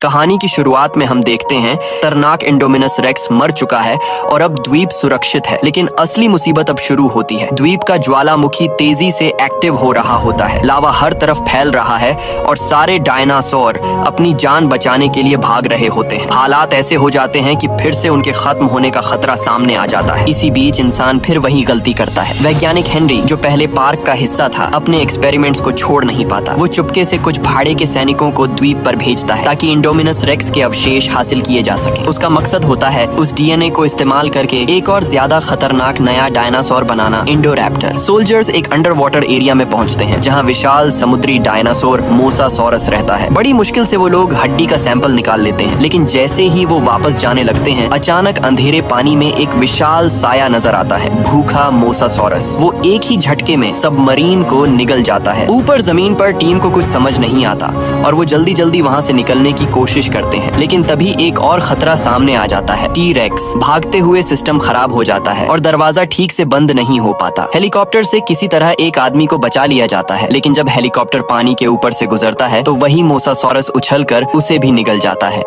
कहानी की शुरुआत में हम देखते हैं खतरनाक इंडोमिनस रेक्स मर चुका है और अब द्वीप सुरक्षित है। लेकिन असली मुसीबत अब शुरू होती है। द्वीप का ज्वालामुखी तेजी से एक्टिव हो रहा होता है। लावा हर तरफ फैल रहा है और सारे डायनासोर अपनी जान बचाने के लिए भाग रहे होते हैं। हालात ऐसे हो जाते हैं कि फिर से उनके खत्म होने का खतरा सामने आ जाता है। इसी बीच इंसान फिर वही गलती करता है। वैज्ञानिक हेनरी, जो पहले पार्क का हिस्सा था, अपने एक्सपेरिमेंट्स को छोड़ नहीं पाता। वो चुपके से कुछ भाड़े के सैनिकों को द्वीप पर भेजता है ताकि इंडोमिनस रेक्स के अवशेष हासिल किए जा सके। उसका मकसद होता है उस डीएनए को इस्तेमाल करके एक और ज्यादा खतरनाक नया डायनासोर बनाना, इंडोरैप्टर। सोल्जर्स एक अंडर वाटर एरिया में पहुंचते हैं जहां विशाल समुद्री डायनासोर मोसासॉरस रहता है। बड़ी मुश्किल से वो लोग हड्डी का सैंपल निकाल लेते हैं, लेकिन जैसे ही वो वापस जाने लगते हैं, अचानक अंधेरे पानी में एक विशाल साया नजर आता है, भूखा मोसासॉरस। वो एक ही झटके में सबमरीन को निगल जाता है। ऊपर जमीन पर टीम को कुछ समझ नहीं आता और वो जल्दी जल्दी वहाँ से निकलने की कोशिश करते हैं, लेकिन तभी एक और खतरा सामने आ जाता है। टी-रेक्स। भागते हुए सिस्टम खराब हो जाता है और दरवाजा ठीक से बंद नहीं हो पाता। हेलीकॉप्टर से किसी तरह एक आदमी को बचा लिया जाता है, लेकिन जब हेलीकॉप्टर पानी के ऊपर से गुजरता है तो वही मोसासॉरस उछलकर उसे भी निगल जाता है।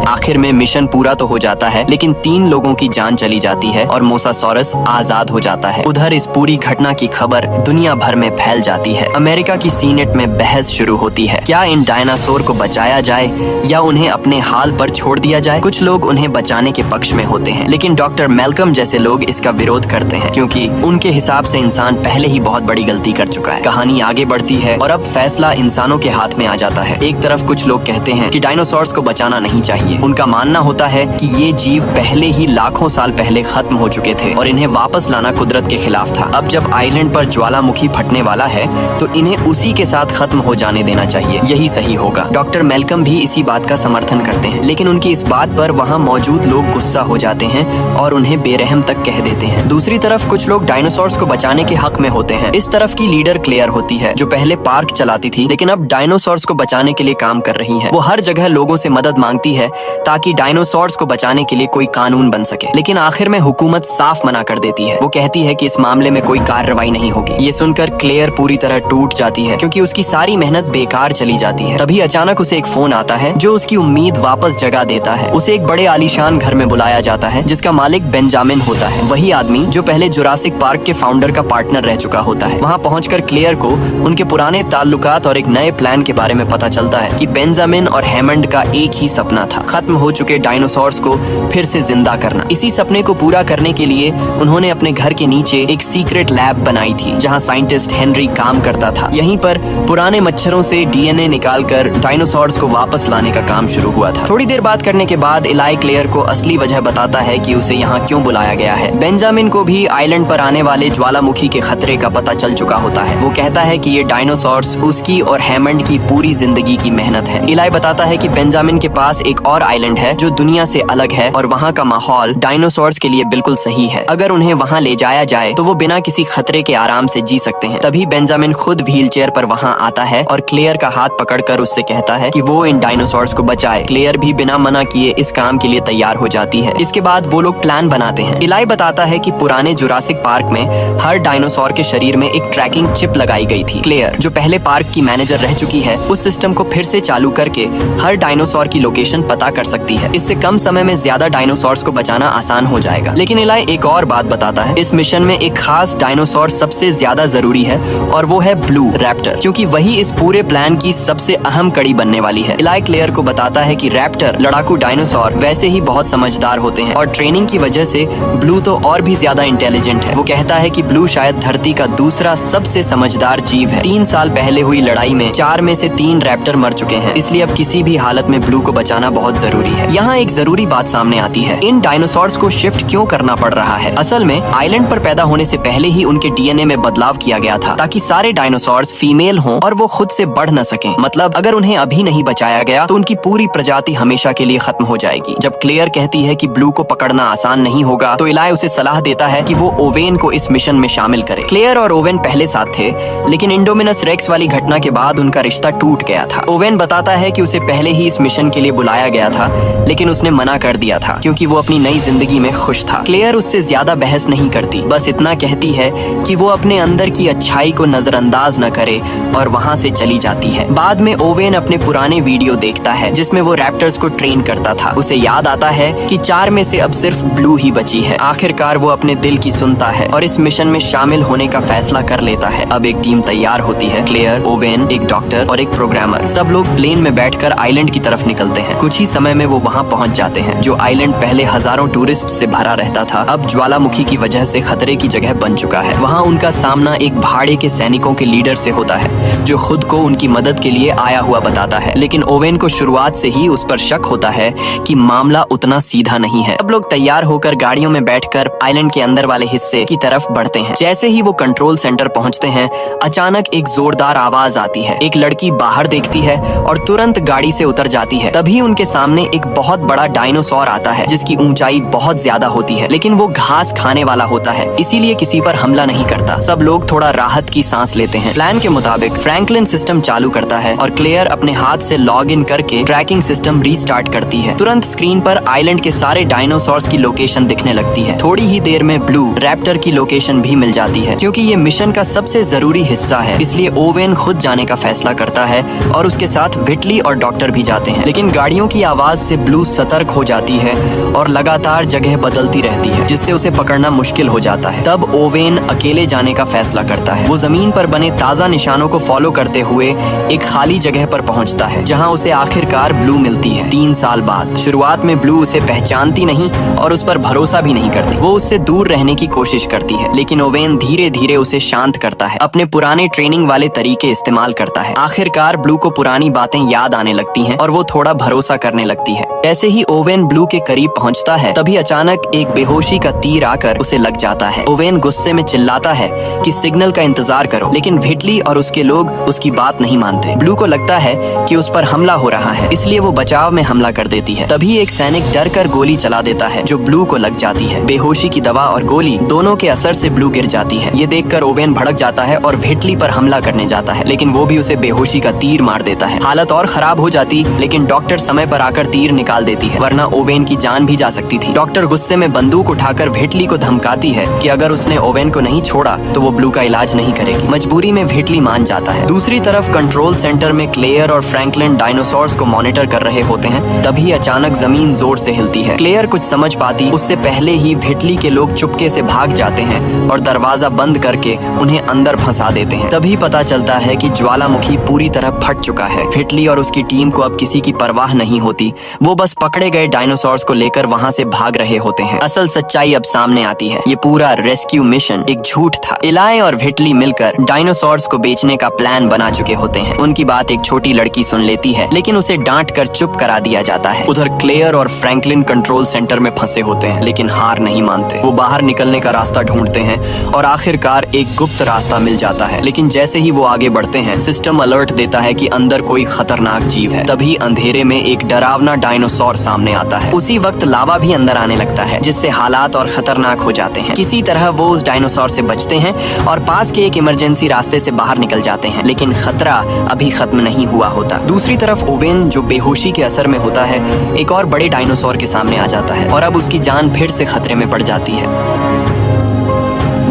आखिर में मिशन पूरा तो हो जाता है, लेकिन 3 लोगों की जान चली जाती है और मोसासॉरस आजाद हो जाता है। उधर इस पूरी घटना की खबर दुनिया भर में फैल जाती है। अमेरिका की सीनेट में बहस शुरू होती है। क्या इन डायनासोर को बचाया जाए या उन्हें अपने हाल पर छोड़ दिया जाए? कुछ लोग उन्हें बचाने के पक्ष में होते हैं, लेकिन डॉक्टर मैल्कम जैसे लोग इसका विरोध करते हैं, क्योंकि उनके हिसाब से इंसान पहले ही बहुत बड़ी गलती कर चुका है। कहानी आगे बढ़ती है और अब फैसला इंसानों के हाथ में आ जाता है। एक तरफ कुछ लोग कहते हैं कि डायनासोर्स को बचाना नहीं चाहिए। उनका मानना होता है कि ये जीव पहले ही लाखों साल पहले खत्म हो चुके थे और इन्हें वापस लाना कुदरत के खिलाफ था। अब जब आइलैंड पर ज्वालामुखी फटने वाला है तो इन्हें उसी के साथ खत्म हो जाने देना चाहिए, यही सही होगा। डॉक्टर मैल्कम भी इसी बात का समर्थन करते हैं, लेकिन उनकी इस बात पर वहाँ मौजूद लोग गुस्सा हो जाते हैं और उन्हें बेरहम तक कह देते हैं। दूसरी तरफ कुछ लोग डायनासोर्स को बचाने के हक में होते हैं। इस तरफ की लीडर क्लेयर होती है, जो पहले पार्क चलाती थी लेकिन अब डायनासोर्स को बचाने के लिए काम कर रही है। वो हर जगह लोगों से मदद मांगती है ताकि डायनासोर्स को बचाने के लिए कोई कानून बन सके, लेकिन आखिर में हुकूमत साफ मना कर देती है। वो कहती है कि इस मामले में कोई कार्रवाई नहीं होगी। ये सुनकर क्लेयर पूरी तरह टूट जाती है, क्योंकि उसकी सारी मेहनत बेकार चली जाती है। तभी अचानक उसे एक फोन आता है जो उसकी उम्मीद वापस जगा देता है। उसे एक बड़े आलीशान घर में बुलाया जाता है जिसका मालिक बेंजामिन होता है, वही आदमी जो पहले जुरासिक पार्क के फाउंडर का पार्टनर रह चुका होता है। वहाँ पहुंचकर क्लेयर को उनके पुराने ताल्लुकात और एक नए प्लान के बारे में पता चलता है कि बेंजामिन और हैमंड का एक ही सपना था, खत्म हो चुके डायनासोर्स को फिर से जिंदा करना। इसी सपने को पूरा करने के लिए उन्होंने अपने घर के नीचे एक सीक्रेट लैब बनाई थी जहां साइंटिस्ट हेनरी काम करता था। यहीं पर पुराने मच्छरों से डीएनए निकालकर डायनासोर्स को वापस लाने का काम शुरू हुआ था। थोड़ी देर बात करने के बाद इलाई क्लेयर को असली वजह बताता है कि उसे यहाँ क्यों बुलाया गया है। बेंजामिन को भी आइलैंड पर आने वाले ज्वालामुखी के खतरे का पता चल चुका होता है। वो कहता है कि ये डायनासोर्स उसकी और हैमंड की पूरी जिंदगी की मेहनत है। इलाई बताता है कि बेंजामिन के पास एक और आइलैंड है जो दुनिया से अलग है और वहाँ का माहौल डायनासोर्स के लिए बिल्कुल सही है। अगर उन्हें वहाँ ले जाया जाए तो वो बिना किसी खतरे के आराम से जी सकते हैं। तभी बेंजामिन खुद व्हीलचेयर पर वहाँ आता है और क्लेयर का हाथ पकड़कर उससे कहता है कि वो इन डायनासोर्स को बचाए। क्लेयर भी बिना मना किए इस काम के लिए तैयार हो जाती है। इसके बाद वो लोग प्लान बनाते हैं। इलाई बताता है कि पुराने जुरासिक पार्क में हर डायनासोर के शरीर में एक ट्रैकिंग चिप लगाई गई थी। क्लेयर, जो पहले पार्क की मैनेजर रह चुकी है, उस सिस्टम को फिर से चालू करके हर डायनासोर की लोकेशन पता कर सकती है। इससे कम समय में ज्यादा डायनासोर्स को बचाना आसान हो जाएगा। लेकिन इलाई एक और बात बताता है, इस मिशन में एक खास डायनासोर सबसे ज्यादा जरूरी है और वो है ब्लू रैप्टर, क्योंकि वही इस पूरे प्लान की सबसे अहम कड़ी बनने वाली है। इलाई क्लेयर को बताता है कि रैप्टर लड़ाकू डायनासोर वैसे ही बहुत समझदार होते हैं और ट्रेनिंग की वजह से ब्लू तो और भी ज्यादा इंटेलिजेंट है। वो कहता है कि ब्लू शायद धरती का दूसरा सबसे समझदार जीव है। 3 साल पहले हुई लड़ाई में 4 में से 3 रैप्टर मर चुके हैं, इसलिए अब किसी भी हालत में ब्लू को बचाना बहुत जरूरी है। यहाँ एक जरूरी बात सामने आती है, इन डायनासोर्स को शिफ्ट क्यों करना पड़ रहा है? असल में आइलैंड पर पैदा होने से पहले ही उनके डीएनए में बदलाव किया गया था ताकि सारे डायनासोर्स फीमेल हों और वो खुद से बढ़ न सकें। मतलब अगर उन्हें अभी नहीं बचाया गया तो उनकी पूरी प्रजाति हमेशा के लिए खत्म हो जाएगी। जब क्लेयर कहती है कि ब्लू को पकड़ना आसान नहीं होगा तो इलाई उसे सलाह देता है कि वो ओवेन को इस मिशन में शामिल करे। क्लेयर और ओवेन पहले साथ थे, लेकिन इंडोमिनस रेक्स वाली घटना के बाद उनका रिश्ता टूट गया था। ओवेन बताता है कि उसे पहले ही इस मिशन के लिए बुलाया गया था, लेकिन उसने मना कर दिया था क्योंकि वो अपनी नई जिंदगी में खुश था। क्लेयर उससे ज्यादा बहस नहीं करती, बस इतना कहती है कि वो अपने अंदर की अच्छाई को नजरअंदाज न करे और वहाँ से चली जाती है। बाद में ओवेन अपने पुराने वीडियो देखता है जिसमें वो रैप्टर्स को ट्रेन करता था। उसे याद आता है कि 4 में से अब सिर्फ ब्लू ही बची है। आखिरकार वो अपने दिल की सुनता है और इस मिशन में शामिल होने का फैसला कर लेता है। अब एक टीम तैयार होती है, क्लेयर, ओवेन, एक डॉक्टर और एक प्रोग्रामर। सब लोग प्लेन में बैठकर आइलैंड की तरफ निकलते हैं। कुछ ही समय में वो वहाँ पहुँच जाते हैं। जो आइलैंड पहले हजारों टूरिस्ट से भरा रहता था, अब ज्वालामुखी की वजह से खतरे की जगह बन चुका है। वहाँ उनका सामना एक भाड़े के सैनिकों के लीडर से होता है जो खुद को उनकी मदद के लिए आया हुआ बताता है। लेकिन ओवेन को शुरुआत से ही उस पर शक होता है कि मामला उतना सीधा नहीं है। सब लोग तैयार होकर गाड़ियों में बैठकर आइलैंड के अंदर वाले हिस्से की तरफ बढ़ते हैं। जैसे ही वो कंट्रोल सेंटर पहुंचते हैं, अचानक एक जोरदार आवाज आती है। एक लड़की बाहर देखती है और तुरंत गाड़ी से उतर जाती है। तभी उनके सामने एक बहुत बड़ा डायनासोर आता है जिसकी ऊंचाई बहुत ज्यादा होती है, लेकिन वो घास खाने वाला होता है, इसीलिए किसी पर हमला नहीं करता। सब लोग थोड़ा राहत की सांस लेते हैं। प्लान के मुताबिक फ्रैंकलिन सिस्टम चालू करता है और क्लेयर अपने हाथ से लॉग इन करके ट्रैकिंग सिस्टम रीस्टार्ट करती है। तुरंत स्क्रीन पर आइलैंड के सारे डायनासोर्स की लोकेशन दिखने लगती है। थोड़ी ही देर में ब्लू रैप्टर की लोकेशन भी मिल जाती है। क्योंकि ये मिशन का सबसे जरूरी हिस्सा है, इसलिए ओवेन खुद जाने का फैसला करता है और उसके साथ व्हिटली और डॉक्टर भी जाते हैं। लेकिन गाड़ियों की आवाज से ब्लू सतर्क हो जाती है और लगातार जगह बदलती रहती है, जिससे उसे पकड़ना मुश्किल हो जाता है। तब ओवेन अकेले जाने का फैसला करता है। वो जमीन पर बने ताजा निशानों को फॉलो करते हुए एक खाली जगह पर पहुंचता है जहां उसे आखिरकार ब्लू मिलती है 3 साल बाद। शुरुआत में ब्लू उसे पहचानती नहीं और उस पर भरोसा भी नहीं करती। वो उससे दूर रहने की कोशिश करती है, लेकिन ओवेन धीरे धीरे उसे शांत करता है, अपने पुराने ट्रेनिंग वाले तरीके इस्तेमाल करता है। आखिरकार ब्लू को पुरानी बातें याद आने लगती हैं और वो थोड़ा भरोसा करने लगती है। जैसे ही ओवेन ब्लू के करीब पहुंचता है, तभी अचानक एक बेहोशी का तीर आकर उसे लग जाता है। ओवेन गुस्से में चिल्लाता है कि सिग्नल का इंतजार करो, लेकिन व्हिटली और उसके लोग उसकी बात नहीं मानते। ब्लू को लगता है कि उस पर हमला हो रहा है, इसलिए वो बचाव में हमला कर देती है। तभी एक सैनिक डर कर गोली चला देता है जो ब्लू को लग जाती है। बेहोशी की दवा और गोली दोनों के असर से ब्लू गिर जाती है। ये देखकर ओवेन भड़क जाता है और व्हिटली पर हमला करने जाता है, लेकिन वो भी उसे बेहोशी का तीर मार देता है। हालत और खराब हो जाती, लेकिन डॉक्टर समय पर आकर तीर निकाल देती है, वरना ओवेन की जान भी जा सकती थी। डॉक्टर गुस्से में बंदूक उठाकर व्हिटली को धमकाती है कि अगर उसने ओवेन को नहीं छोड़ा तो वो ब्लू का इलाज नहीं करेगी। मजबूरी में व्हिटली मान जाता है। दूसरी तरफ कंट्रोल सेंटर में क्लेयर और फ्रैंकलिन डायनासोर्स को मॉनिटर कर रहे होते हैं। तभी अचानक जमीन जोर से हिलती है। क्लेयर कुछ समझ पाती उससे पहले ही व्हिटली के लोग चुपके से भाग जाते हैं और दरवाजा बंद करके उन्हें अंदर फंसा देते हैं। तभी पता चलता है कि ज्वालामुखी पूरी तरह फट चुका है। व्हिटली और उसकी टीम को अब किसी की परवाह नहीं होती, वो बस पकड़े गए डायनासोर्स को लेकर वहाँ से भाग रहे होते हैं। असल सच्चाई अब सामने आती है, ये पूरा रेस्क्यू मिशन एक झूठ था। इलाई और व्हिटली मिलकर डायनासोर्स को बेचने का प्लान बना चुके होते हैं। उनकी बात एक छोटी लड़की सुन लेती है, लेकिन उसे डांट कर चुप करा दिया जाता है। उधर क्लेयर और फ्रैंकलिन कंट्रोल सेंटर में फंसे होते हैं, लेकिन हार नहीं मानते। वो बाहर निकलने का रास्ता ढूंढते हैं और आखिरकार एक गुप्त रास्ता मिल जाता है। लेकिन जैसे ही वो आगे बढ़ते हैं, सिस्टम अलर्ट देता है कि अंदर कोई खतरनाक जीव है। तभी अंधेरे में एक डरावना डायनासोर सामने आता है। उसी वक्त लावा भी अंदर आने लगता है, जिससे हालात और खतरनाक हो जाते हैं। किसी तरह वो उस डायनासोर से बचते हैं और पास के एक इमरजेंसी रास्ते से बाहर निकल जाते हैं, लेकिन खतरा अभी खत्म नहीं हुआ होता। दूसरी तरफ ओवेन, जो बेहोशी के असर में होता है, एक और बड़े डायनासोर के सामने आ जाता है और अब उसकी जान फिर से खतरे में पड़ जाती है।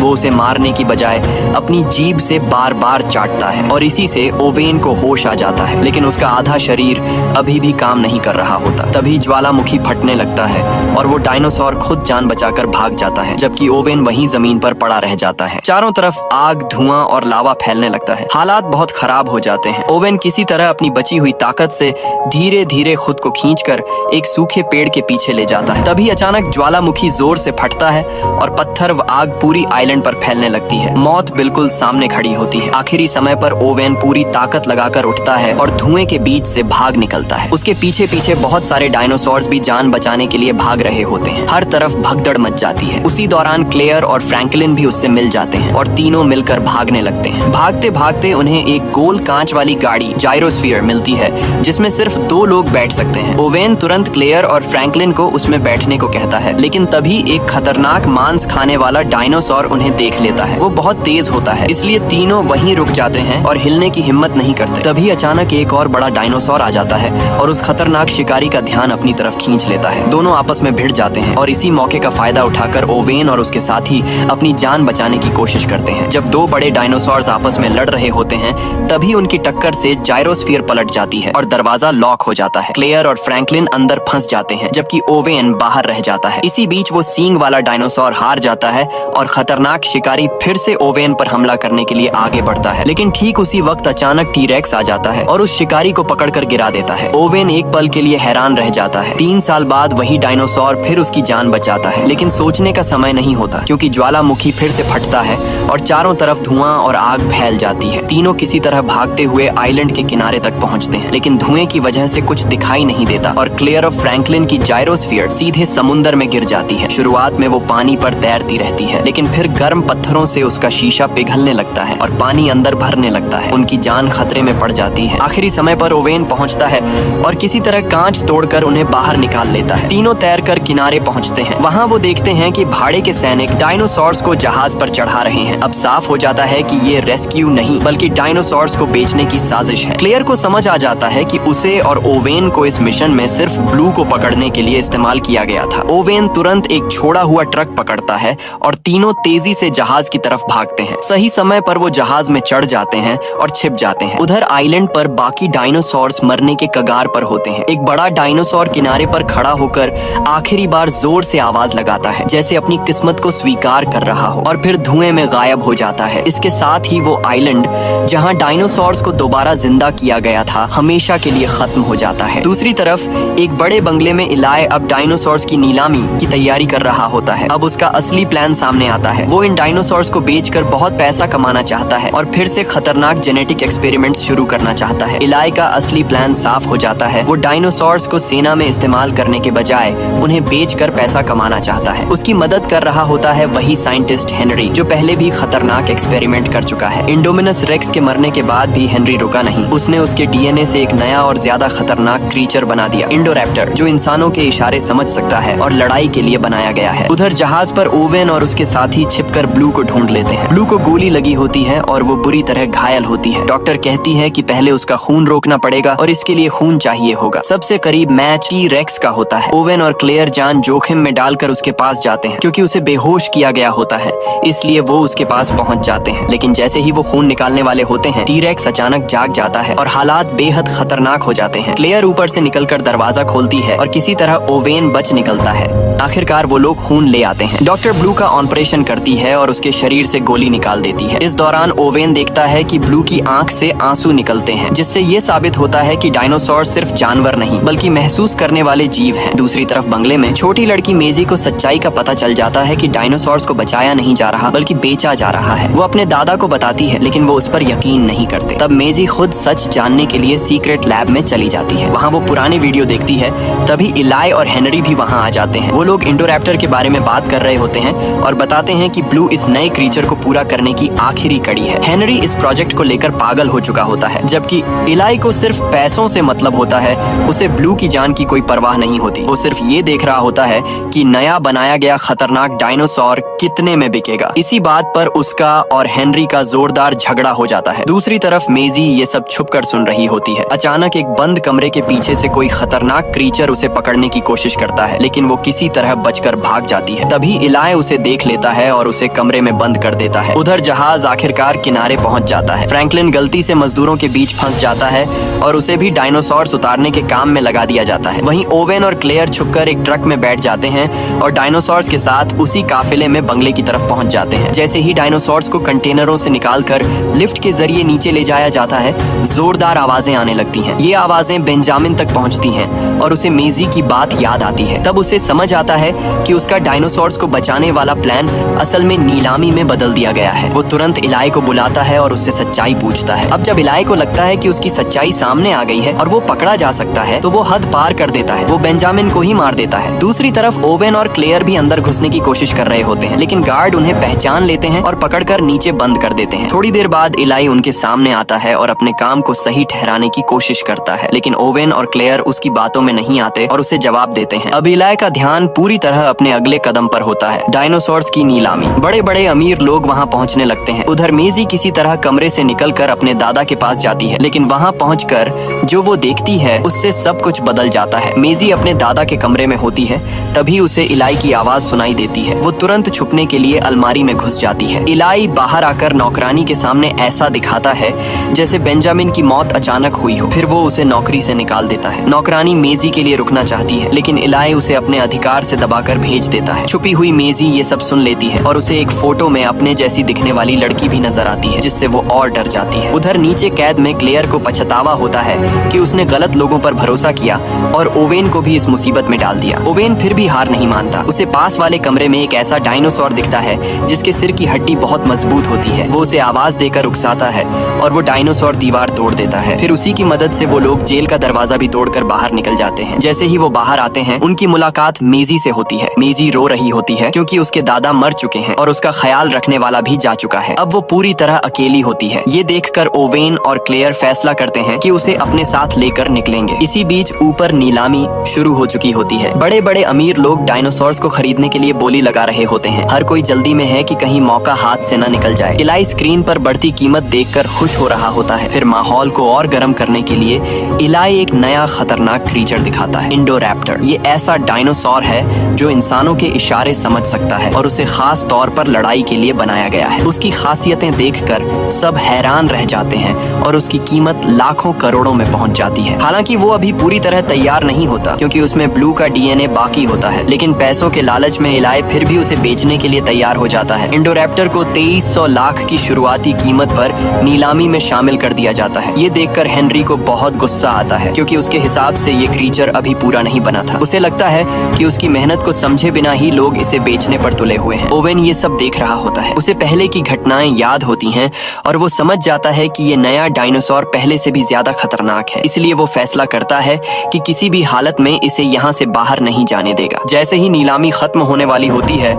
वो उसे मारने की बजाय अपनी जीभ से बार बार चाटता है और इसी से ओवेन को होश आ जाता है, लेकिन उसका आधा शरीर अभी भी काम नहीं कर रहा होता। तभी ज्वालामुखी फटने लगता है और वो डायनासोर खुद जान बचाकर भाग जाता है, जबकि ओवेन वहीं जमीन पर पड़ा रह जाता है। चारों तरफ आग, धुआं और लावा फैलने लगता है। हालात बहुत खराब हो जाते हैं। ओवेन किसी तरह अपनी बची हुई ताकत से धीरे धीरे खुद को खींचकर एक सूखे पेड़ के पीछे ले जाता है। तभी अचानक ज्वालामुखी जोर से फटता है और पत्थर व आग पूरी आइलैंड पर फैलने लगती है। मौत बिल्कुल सामने खड़ी होती है। आखिरी समय पर ओवेन पूरी ताकत लगाकर उठता है और धुएं के बीच से भाग निकलता है। उसके पीछे पीछे बहुत सारे डायनासोर्स भी जान बचाने के लिए भाग रहे होते हैं। हर तरफ भगदड़ मच जाती है। उसी दौरान क्लेयर और फ्रैंकलिन भी उससे मिल जाते हैं और तीनों मिलकर भागने लगते हैं। भागते भागते उन्हें एक गोल कांच वाली गाड़ी जायरोस्फीयर मिलती है, जिसमें सिर्फ 2 लोग बैठ सकते हैं। ओवेन तुरंत क्लेयर और फ्रैंकलिन को उसमें बैठने को कहता है, लेकिन तभी एक खतरनाक मांस खाने वाला डायनासोर उन्हें देख लेता है। वो बहुत तेज होता है, इसलिए तीनों वहीं रुक जाते हैं और हिलने की हिम्मत नहीं करते। तभी अचानक एक और बड़ा डायनासोर आ जाता है और उस खतरनाक शिकारी का ध्यान अपनी तरफ खींच लेता है। दोनों आपस में भिड़ जाते हैं और इसी मौके का फायदा उठाकर ओवेन और उसके साथी अपनी जान बचाने की कोशिश करते हैं। जब दो बड़े डायनासोर्स आपस में लड़ रहे होते हैं, तभी उनकी टक्कर से जायरोस्फीयर पलट जाती है और दरवाजा लॉक हो जाता है। क्लेयर और फ्रैंकलिन अंदर फंस जाते हैं, जबकि ओवेन बाहर रह जाता है। इसी बीच वो सींग वाला डायनासोर हार जाता है और खतरनाक शिकारी फिर से ओवेन पर हमला करने के लिए आगे बढ़ता है। लेकिन ठीक उसी वक्त अचानक टी-रेक्स आ जाता है और उस शिकारी को पकड़कर गिरा देता है। ओवेन एक पल के लिए हैरान रह जाता है। 3 साल बाद वही डायनासोर फिर उसकी जान बचाता है, लेकिन सोचने का समय नहीं होता, क्योंकि ज्वालामुखी फिर से फटता है और चारों तरफ धुआं और आग फैल जाती है। तीनों किसी तरह भागते हुए आइलैंड के किनारे तक पहुंचते हैं, लेकिन धुएं की वजह से कुछ दिखाई नहीं देता और क्लेयर और फ्रैंकलिन की जायरोस्फीयर सीधे समुंदर में गिर जाती है। शुरुआत में वो पानी पर तैरती रहती है, लेकिन फिर गर्म पत्थरों से उसका शीशा पिघलने लगता है और पानी अंदर भरने लगता है। उनकी जान खतरे में पड़ जाती है। आखिरी समय पर ओवेन पहुंचता है और किसी तरह कांच तोड़कर उन्हें बाहर निकाल लेता है। तीनों तैरकर किनारे पहुंचते हैं। वहां वो देखते हैं कि भाड़े के सैनिक डायनासोर्स को जहाज पर चढ़ा रहे हैं। अब साफ हो जाता है कि ये रेस्क्यू नहीं, बल्कि डायनासोर्स को बेचने की साजिश है। क्लेयर को समझ आ जाता है कि उसे और ओवेन को इस मिशन में सिर्फ ब्लू को पकड़ने के लिए इस्तेमाल किया गया था। ओवेन तुरंत एक छोड़ा हुआ ट्रक पकड़ता है और तीनों तेजी से जहाज की तरफ भागते हैं। सही समय पर वो जहाज में चढ़ जाते हैं और छिप जाते हैं। उधर आइलैंड पर बाकी डायनासोर्स मरने के कगार पर होते हैं। एक बड़ा डायनासोर किनारे पर खड़ा होकर आखिरी बार जोर से आवाज लगाता है, जैसे अपनी किस्मत को स्वीकार कर रहा हो, और फिर धुएं में गायब हो जाता है। इसके साथ ही वो आइलैंड जहां डायनासोर्स को दोबारा जिंदा किया गया था, हमेशा के लिए खत्म हो जाता है। दूसरी तरफ एक बड़े बंगले में इलाई अब डायनासोर्स की नीलामी की तैयारी कर रहा होता है। अब उसका असली प्लान सामने आता है। वो इन डायनासोर्स को बेचकर बहुत पैसा कमाना चाहता है और फिर से खतरनाक जेनेटिक एक्सपेरिमेंट्स शुरू करना चाहता है। इलाई का असली प्लान साफ हो जाता है। वो डायनासोर्स को सेना में इस्तेमाल करने के बजाय उन्हें बेचकर पैसा कमाना चाहता है। उसकी मदद कर रहा होता है वही साइंटिस्ट हेनरी, जो पहले भी खतरनाक एक्सपेरिमेंट कर चुका है। इंडोमिनस रेक्स के मरने के बाद भी हेनरी रुका नहीं। उसने उसके डीएनए से एक नया और ज्यादा खतरनाक क्रीचर बना दिया, इंडोरैप्टर, जो इंसानों के इशारे समझ सकता है और लड़ाई के लिए बनाया गया है। उधर जहाज पर ओवेन और उसके साथी छिपकर ब्लू को ढूंढ लेते हैं। ब्लू को गोली लगी होती है और वो बुरी तरह घायल होती है। डॉक्टर कहती है कि पहले उसका खून रोकना पड़ेगा और इसके लिए खून चाहिए होगा। सबसे करीब मैच टी-रेक्स का होता है। ओवेन और क्लेयर जान जोखिम में डालकर उसके पास जाते हैं, क्योंकि उसे बेहोश किया गया होता है, इसलिए वो उसके पास पहुंच जाते हैं। लेकिन जैसे ही वो खून निकालने वाले होते हैं, टी-रेक्स अचानक जाग जाता है और हालात बेहद खतरनाक हो जाते हैं। क्लेयर ऊपर से निकलकर दरवाजा खोलती है और किसी तरह ओवेन बच निकलता है। आखिरकार वो लोग खून ले आते हैं। डॉक्टर ब्लू का ऑपरेशन करती है और उसके शरीर से गोली निकाल देती है। इस दौरान ओवेन देखता है कि ब्लू की आंख से आंसू निकलते हैं, जिससे ये साबित होता है कि डायनासोर सिर्फ जानवर नहीं, बल्कि महसूस करने वाले जीव हैं। दूसरी तरफ बंगले में छोटी लड़की मेजी को सच्चाई का पता चल जाता है कि डायनासोर्स को बचाया नहीं जा रहा, बल्कि बेचा जा रहा है। वो अपने दादा को बताती है, लेकिन वो उस पर यकीन नहीं करते। तब मेजी खुद सच जानने के लिए सीक्रेट लैब में चली जाती है। वहाँ वो पुराने वीडियो देखती है। तभी इलाई और हेनरी भी वहाँ आ जाते हैं। वो लोग इंडोरैप्टर के बारे में बात कर रहे होते हैं और बताते हैं कि ब्लू इस नए क्रीचर को पूरा करने की आखिरी कड़ी है। हेनरी इस प्रोजेक्ट को लेकर पागल हो चुका होता है, जबकि इलाई को सिर्फ पैसों से मतलब होता है। उसे ब्लू की जान की कोई परवाह नहीं होती। वो सिर्फ ये देख रहा होता है कि नया बनाया गया खतरनाक डायनासोर कितने में बिकेगा। इसी बात पर उसका और हेनरी का जोरदार झगड़ा हो जाता है। दूसरी तरफ मेजी ये सब छुपकर सुन रही होती है। अचानक एक बंद कमरे के पीछे से कोई खतरनाक क्रीचर उसे पकड़ने की कोशिश करता है, लेकिन वो किसी तरह बचकर भाग जाती है। तभी इलाई उसे देख लेता है और उसे कमरे में बंद कर देता है। उधर जहाज आखिरकार किनारे पहुंच जाता है। फ्रैंकलिन गलती से मजदूरों के बीच फंस जाता है और उसे भी डायनासोर्स उतारने के काम में लगा दिया जाता है। वहीं ओवेन और क्लेयर छुपकर एक ट्रक में बैठ जाते हैं और डायनासोर्स के साथ उसी काफिले में बंगले की तरफ पहुंच जाते हैं। जैसे ही डायनासोर्स को कंटेनरों से निकालकर लिफ्ट के जरिए नीचे ले जाया जाता है, जोरदार आवाजें आने लगती हैं। ये आवाजें बेंजामिन तक पहुंचती हैं और उसे मेजी की बात याद आती है। तब उसे समझ आता है कि उसका डायनासोर्स को बचाने वाला प्लान असल में नीलामी में बदल दिया गया है। वो तुरंत इलाई को बुलाता है और उससे सच्चाई पूछता है। अब जब इलाई को लगता है कि उसकी सच्चाई सामने आ गई है और वो पकड़ा जा सकता है, तो वो हद पार कर देता है। वो बेंजामिन को ही मार देता है। दूसरी तरफ ओवेन और क्लेयर भी अंदर घुसने की कोशिश कर रहे होते हैं, लेकिन गार्ड उन्हें पहचान लेते हैं और पकड़कर नीचे बंद कर देते हैं। थोड़ी देर बाद इलाई उनके सामने आता है और अपने काम को सही ठहराने की कोशिश करता है, लेकिन ओवेन और क्लेयर उसकी बातों में नहीं आते और उसे जवाब देते हैं। अब इलाई का ध्यान पूरी तरह अपने अगले कदम पर होता है, डायनासोर्स की नीलामी। नहीं। बड़े बड़े अमीर लोग वहाँ पहुँचने लगते हैं। उधर मेजी किसी तरह कमरे से निकलकर अपने दादा के पास जाती है, लेकिन वहाँ पहुँचकर जो वो देखती है उससे सब कुछ बदल जाता है। मेजी अपने दादा के कमरे में होती है, तभी उसे इलाई की आवाज सुनाई देती है। वो तुरंत छुपने के लिए अलमारी में घुस जाती है। इलाई बाहर आकर नौकरानी के सामने ऐसा दिखाता है जैसे बेंजामिन की मौत अचानक हुई हो। फिर वो उसे नौकरी से निकाल देता है। नौकरानी मेजी के लिए रुकना चाहती है, लेकिन इलाई उसे अपने अधिकार से दबाकर भेज देता है। छुपी हुई मेजी ये सब सुन लेती है और उसे एक फोटो में अपने जैसी दिखने वाली लड़की भी नजर आती है, जिससे वो और डर जाती है। उधर नीचे कैद में क्लेयर को पछतावा होता है कि उसने गलत लोगों पर भरोसा किया और ओवेन को भी इस मुसीबत में डाल दिया। ओवेन फिर भी हार नहीं मानता। उसे पास वाले कमरे में एक ऐसा डायनासोर दिखता है जिसके सिर की हड्डी बहुत मजबूत होती है। वो उसे आवाज देकर उकसाता है और वो डायनासोर दीवार तोड़ देता है। फिर उसी की मदद से वो लोग जेल का दरवाजा भी तोड़कर बाहर निकल जाते हैं। जैसे ही वो बाहर आते हैं, उनकी मुलाकात मेजी से होती है। मेजी रो रही होती है क्योंकि उसके दादा मर चुके हैं और उसका ख्याल रखने वाला भी जा चुका है। अब वो पूरी तरह अकेली होती है। ये देखकर ओवेन और क्लेयर फैसला करते हैं कि उसे अपने साथ लेकर निकलेंगे। इसी बीच ऊपर नीलामी शुरू हो चुकी होती है। बड़े बड़े अमीर लोग डायनासोर्स को खरीदने के लिए बोली लगा रहे होते हैं। हर कोई जल्दी में है कि कहीं मौका हाथ से न निकल जाए। इलाई स्क्रीन पर बढ़ती कीमत देखकर खुश हो रहा होता है। फिर माहौल को और गर्म करने के लिए इलाई एक नया खतरनाक क्रीचर दिखाता है, इंडोरैप्टर। ये ऐसा डायनासोर है जो इंसानों के इशारे समझ सकता है और उसे खास तौर पर लड़ाई के लिए बनाया गया है। उसकी खासियतें देखकर सब हैरान रह जाते हैं और उसकी कीमत लाखों करोड़ों में पहुंच जाती है। हालांकि वो अभी पूरी तरह तैयार नहीं होता क्योंकि उसमें ब्लू का डीएनए बाकी होता है, लेकिन पैसों के लालच में इलाई फिर भी उसे बेचने के लिए तैयार हो जाता है। इंडोरैप्टर को 2300 लाख की शुरुआती कीमत पर नीलामी में शामिल कर दिया जाता है। ये देखकर हेनरी को बहुत गुस्सा आता है क्योंकि उसके हिसाब से ये क्रीचर अभी पूरा नहीं बना था। उसे लगता है कि उसकी मेहनत को समझे बिना ही लोग इसे बेचने पर तुले हुए हैं। ओवेन ये सब देख रहा होता है। उसे पहले की घटनाएं याद होती हैं और वो समझ जाता है कि ये नया डायनासोर पहले से भी ज्यादा खतरनाक है। इसलिए वो फैसला करता है कि किसी भी हालत में इसे यहाँ से बाहर नहीं जाने देगा। जैसे ही नीलामी खत्म होने वाली होती है,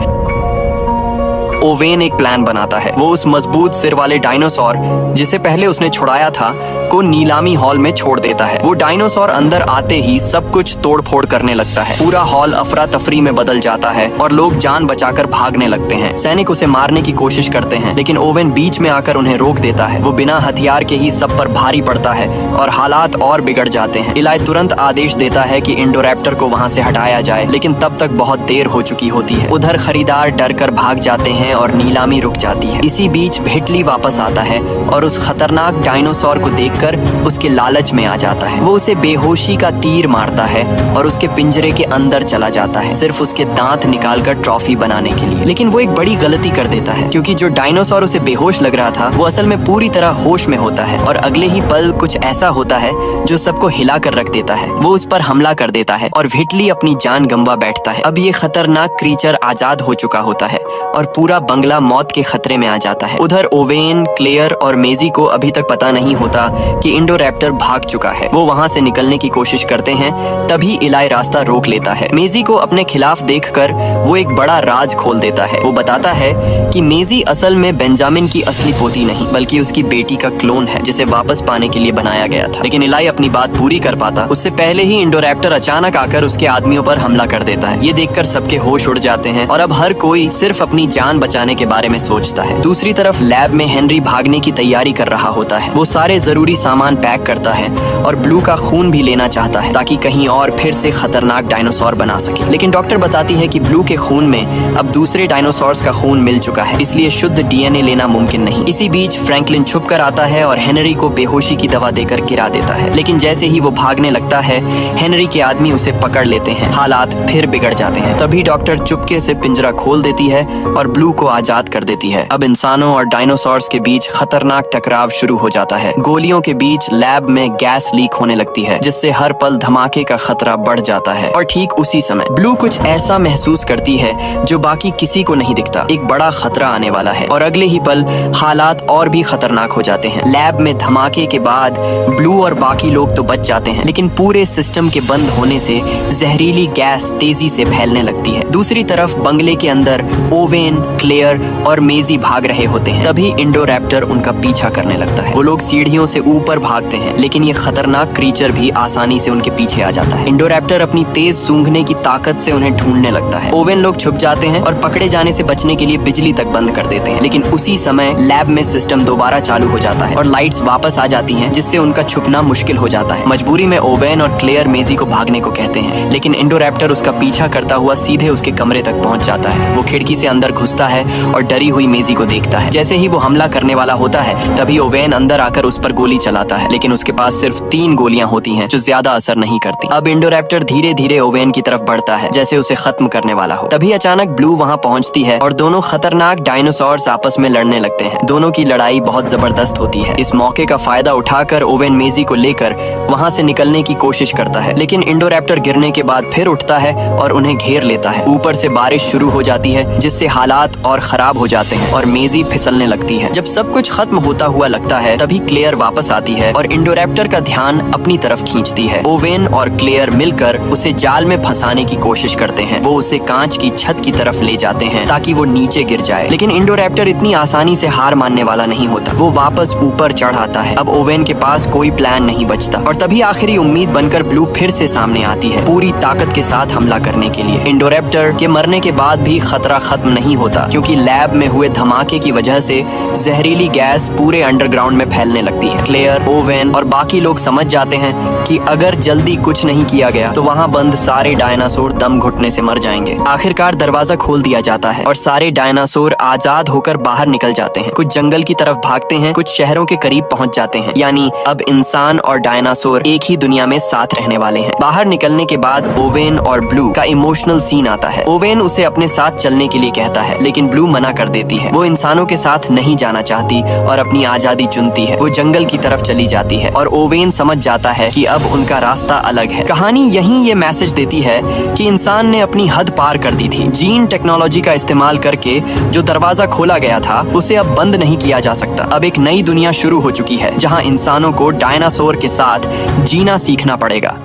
ओवेन एक प्लान बनाता है। वो उस मजबूत सिर वाले डायनासोर जिसे पहले उसने छुड़ाया था को नीलामी हॉल में छोड़ देता है। वो डायनासोर अंदर आते ही सब कुछ तोड़फोड़ करने लगता है। पूरा हॉल अफरा तफरी में बदल जाता है और लोग जान बचाकर भागने लगते हैं। सैनिक उसे मारने की कोशिश करते हैं, लेकिन ओवेन बीच में आकर उन्हें रोक देता है। वो बिना हथियार के ही सब पर भारी पड़ता है और हालात और बिगड़ जाते हैं। इलाई तुरंत आदेश देता है कि इंडोरैप्टर को वहाँ से हटाया जाए, लेकिन तब तक बहुत देर हो चुकी होती है। उधर खरीदार डर कर भाग जाते हैं और नीलामी रुक जाती है। इसी बीच भेटली वापस आता है और उस खतरनाक डायनासोर को देखकर उसके लालच में आ जाता है। वो उसे बेहोशी का तीर मारता है और उसके पिंजरे के अंदर चला जाता है, सिर्फ उसके दांत निकालकर ट्रॉफी बनाने के लिए। लेकिन वो एक बड़ी गलती कर देता है क्योंकि जो डायनासोर उसे बेहोश लग रहा था वो असल में पूरी तरह होश में होता है और अगले ही पल कुछ ऐसा होता है जो सबको हिला कर रख देता है। वो उस पर हमला कर देता है और भेटली अपनी जान गंवा बैठता है। अब ये खतरनाक क्रीचर आजाद हो चुका होता है और पूरा बंगला मौत के खतरे में आ जाता है। उधर ओवेन, क्लेयर और मेजी को अभी तक पता नहीं होता कि इंडोरैप्टर भाग चुका है। वो वहाँ से निकलने की कोशिश करते हैं, तभी इलाई रास्ता रोक लेता है। मेजी को अपने खिलाफ देखकर वो एक बड़ा राज खोल देता है। वो बताता है कि मेजी असल में बेंजामिन की असली पोती नहीं बल्कि उसकी बेटी का क्लोन है जिसे वापस पाने के लिए बनाया गया था। लेकिन इलाई अपनी बात पूरी कर पाता उससे पहले ही इंडोरैप्टर अचानक आकर उसके आदमियों पर हमला कर देता है। ये देखकर सबके होश उड़ जाते हैं और अब हर कोई सिर्फ अपनी जान बचाने के बारे में सोचता है। दूसरी तरफ लैब में हेनरी भागने की तैयारी कर रहा होता है। वो सारे जरूरी सामान पैक करता है और ब्लू का खून भी लेना चाहता है ताकि कहीं और फिर से खतरनाक डायनासोर बना सके। लेकिन डॉक्टर बताती है कि ब्लू के खून में अब दूसरे डायनासोर्स का खून मिल चुका है, इसलिए शुद्ध डीएनए लेना मुमकिन नहीं। इसी बीच फ्रैंकलिन छुप कर आता है और हेनरी को बेहोशी की दवा देकर गिरा देता है। लेकिन जैसे ही वो भागने लगता है, हेनरी के आदमी उसे पकड़ लेते हैं। हालात फिर बिगड़ जाते हैं। तभी डॉक्टर चुपके से पिंजरा खोल देती है और ब्लू को आजाद कर देती है। अब इंसानों और डायनासोर्स के बीच खतरनाक टकराव शुरू हो जाता है। गोलियों के बीच लैब में गैस लीक होने लगती है जिससे हर पल धमाके का खतरा बढ़ जाता है। और ठीक उसी समय ब्लू कुछ ऐसा महसूस करती है जो बाकी किसी को नहीं दिखता। एक बड़ा खतरा आने वाला है और अगले ही पल हालात और भी खतरनाक हो जाते हैं। लैब में धमाके के बाद ब्लू और बाकी लोग तो बच जाते हैं, लेकिन पूरे सिस्टम के बंद होने से जहरीली गैस तेजी से फैलने लगती है। दूसरी तरफ बंगले के अंदर ओवेन, क्लेयर और मेजी भाग रहे होते हैं। तभी इंडोरैप्टर उनका पीछा करने लगता है। वो लोग सीढ़ियों से ऊपर भागते हैं, लेकिन ये खतरनाक क्रीचर भी आसानी से उनके पीछे आ जाता है। इंडोरैप्टर अपनी तेज सूंघने की ताकत से उन्हें ढूंढने लगता है। ओवेन लोग छुप जाते हैं और पकड़े जाने से बचने के लिए बिजली तक बंद कर देते हैं, लेकिन उसी समय लैब में सिस्टम दोबारा चालू हो जाता है और लाइट्स वापस आ जाती हैं, जिससे उनका छुपना मुश्किल हो जाता है। मजबूरी में ओवेन और क्लेयर मेजी को भागने को कहते हैं, लेकिन इंडोरैप्टर उसका पीछा करता हुआ सीधे उसके कमरे तक पहुंच जाता है। वो खिड़की से अंदर घुसता है और डरी हुई मेजी को देखता है। जैसे ही वो हमला करने वाला होता है, तभी ओवेन अंदर आकर उस पर गोली चलाता है, लेकिन उसके पास सिर्फ 3 गोलियां होती हैं, जो ज्यादा असर नहीं करती। अब इंडोरैप्टर धीरे धीरे ओवेन की तरफ बढ़ता है, जैसे उसे खत्म करने वाला हो। तभी अचानक ब्लू वहां पहुंचती है और दोनों खतरनाक डायनासोर्स आपस में लड़ने लगते हैं। दोनों की लड़ाई बहुत जबरदस्त होती है। इस मौके का फायदा उठाकर ओवेन मेजी को लेकर वहां से निकलने की कोशिश करता है, लेकिन इंडोरैप्टर गिरने के बाद फिर उठता है और उन्हें घेर लेता है। ऊपर से बारिश शुरू हो जाती है, जिससे हालात और खराब हो जाते हैं और मेजी फिसलने लगती है। जब सब कुछ खत्म होता हुआ लगता है, तभी क्लेयर वापस आती है और इंडोरैप्टर का ध्यान अपनी तरफ खींचती है। ओवेन और क्लेयर मिलकर उसे जाल में फंसाने की कोशिश करते हैं। वो उसे कांच की छत की तरफ ले जाते हैं ताकि वो नीचे गिर जाए, लेकिन इंडोरैप्टर इतनी आसानी से हार मानने वाला नहीं होता। वो वापस ऊपर चढ़ आता है। अब ओवेन के पास कोई प्लान नहीं बचता और तभी आखिरी उम्मीद बनकर ब्लू फिर से सामने आती है, पूरी ताकत के साथ हमला करने के लिए। इंडोरैप्टर के मरने के बाद भी खतरा खत्म नहीं होता, क्योंकि लैब में हुए धमाके की वजह से जहरीली गैस पूरे अंडरग्राउंड में फैलने लगती है। क्लेयर, ओवेन और बाकी लोग समझ जाते हैं कि अगर जल्दी कुछ नहीं किया गया तो वहां बंद सारे डायनासोर दम घुटने से मर जाएंगे। आखिरकार दरवाजा खोल दिया जाता है और सारे डायनासोर आजाद होकर बाहर निकल जाते हैं। कुछ जंगल की तरफ भागते हैं, कुछ शहरों के करीब पहुंच जाते हैं। यानी अब इंसान और डायनासोर एक ही दुनिया में साथ रहने वाले हैं। बाहर निकलने के बाद ओवेन और ब्लू का इमोशनल सीन आता है। ओवेन उसे अपने साथ चलने के लिए कहता है, लेकिन ब्लू मना कर देती है। वो इंसानों के साथ नहीं जाना चाहती और अपनी आजादी चुनती है। वो जंगल की तरफ चली जाती है और ओवेन समझ जाता है कि अब उनका रास्ता अलग है। कहानी यहीं ये मैसेज देती है कि इंसान ने अपनी हद पार कर दी थी। जीन टेक्नोलॉजी का इस्तेमाल करके जो दरवाजा खोला गया था, उसे अब बंद नहीं किया जा सकता। अब एक नई दुनिया शुरू हो चुकी है, जहां इंसानों को डायनासोर के साथ जीना सीखना पड़ेगा।